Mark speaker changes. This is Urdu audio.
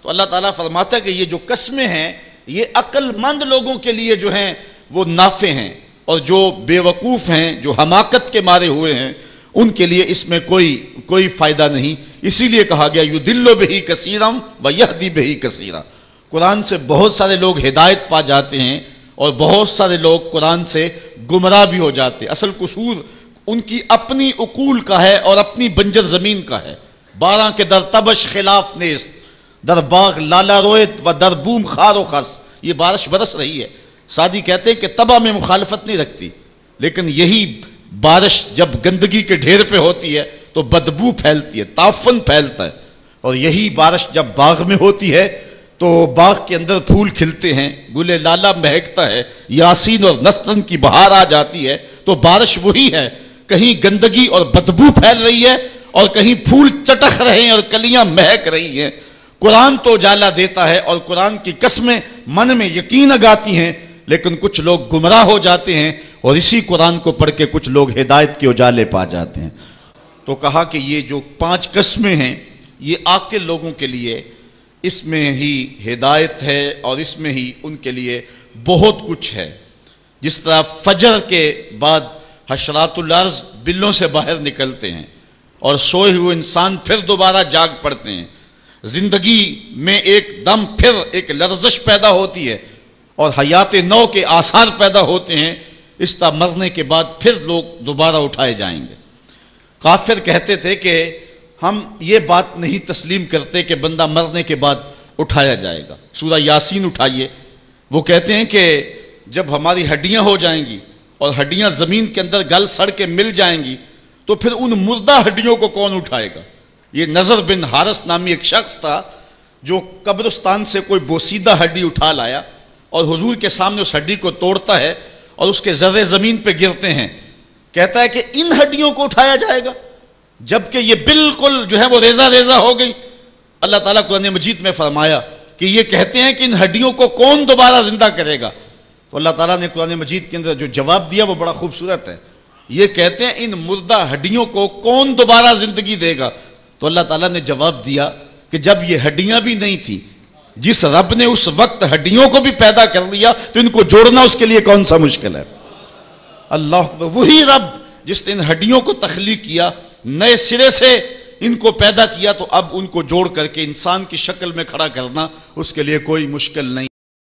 Speaker 1: تو اللہ تعالیٰ فرماتا ہے کہ یہ جو قسمیں ہیں یہ عقل مند لوگوں کے لیے جو ہیں وہ نافع ہیں، اور جو بے وقوف ہیں، جو حماقت کے مارے ہوئے ہیں، ان کے لیے اس میں کوئی فائدہ نہیں۔ اسی لیے کہا گیا یُضِلُّ بِهِ کثیرا وَیَہْدِی بِهِ کثیرا، قرآن سے بہت سارے لوگ ہدایت پا جاتے ہیں اور بہت سارے لوگ قرآن سے گمراہ بھی ہو جاتے ہیں۔ اصل قصور ان کی اپنی عقول کا ہے اور اپنی بنجر زمین کا ہے۔ 12 کے در تبش خلاف نیست، در باغ لالا رویت و در بوم خار و خس، یہ بارش برس رہی ہے۔ سعدی کہتے ہیں کہ تباہ میں مخالفت نہیں رکھتی، لیکن یہی بارش جب گندگی کے ڈھیر پہ ہوتی ہے تو بدبو پھیلتی ہے، تعفن پھیلتا ہے، اور یہی بارش جب باغ میں ہوتی ہے تو باغ کے اندر پھول کھلتے ہیں، گل لالا مہکتا ہے، یاسین اور نسترن کی بہار آ جاتی ہے، تو بارش وہی ہے۔ کہیں گندگی اور بدبو پھیل رہی ہے اور کہیں پھول چٹخ رہے ہیں اور کلیاں مہک رہی ہیں۔ قرآن تو اجالا دیتا ہے اور قرآن کی قسمیں من میں یقین اگاتی ہیں، لیکن کچھ لوگ گمراہ ہو جاتے ہیں اور اسی قرآن کو پڑھ کے کچھ لوگ ہدایت کے اجالے پا جاتے ہیں۔ تو کہا کہ یہ جو 5 قسمیں ہیں یہ عاقل لوگوں کے لیے اس میں ہی ہدایت ہے اور اس میں ہی ان کے لیے بہت کچھ ہے۔ جس طرح فجر کے بعد حشرات الارض بلوں سے باہر نکلتے ہیں اور سوئے ہوئے انسان پھر دوبارہ جاگ پڑتے ہیں، زندگی میں ایک دم پھر ایک لرزش پیدا ہوتی ہے اور حیات نو کے آثار پیدا ہوتے ہیں، اس طرح مرنے کے بعد پھر لوگ دوبارہ اٹھائے جائیں گے۔ کافر کہتے تھے کہ ہم یہ بات نہیں تسلیم کرتے کہ بندہ مرنے کے بعد اٹھایا جائے گا۔ سورہ یاسین اٹھائیے، وہ کہتے ہیں کہ جب ہماری ہڈیاں ہو جائیں گی اور ہڈیاں زمین کے اندر گل سڑ کے مل جائیں گی تو پھر ان مردہ ہڈیوں کو کون اٹھائے گا؟ یہ نضر بن حارث نامی ایک شخص تھا جو قبرستان سے کوئی بوسیدہ ہڈی اٹھا لایا اور حضور کے سامنے اس ہڈی کو توڑتا ہے اور اس کے ذرے زمین پہ گرتے ہیں۔ کہتا ہے کہ ان ہڈیوں کو اٹھایا جائے گا جبکہ یہ بالکل جو ہے وہ ریزہ ریزہ ہو گئی۔ اللہ تعالیٰ قرآن مجید میں فرمایا کہ یہ کہتے ہیں کہ ان ہڈیوں کو کون دوبارہ زندہ کرے گا؟ تو اللہ تعالیٰ نے قرآن مجید کے اندر جو جواب دیا وہ بڑا خوبصورت ہے۔ یہ کہتے ہیں ان مردہ ہڈیوں کو کون دوبارہ زندگی دے گا؟ تو اللہ تعالیٰ نے جواب دیا کہ جب یہ ہڈیاں بھی نہیں تھیں، جس رب نے اس وقت ہڈیوں کو بھی پیدا کر لیا تو ان کو جوڑنا اس کے لیے کون سا مشکل ہے؟ اللہ وہی رب جس نے ان ہڈیوں کو تخلیق کیا، نئے سرے سے ان کو پیدا کیا، تو اب ان کو جوڑ کر کے انسان کی شکل میں کھڑا کرنا اس کے لیے کوئی مشکل نہیں۔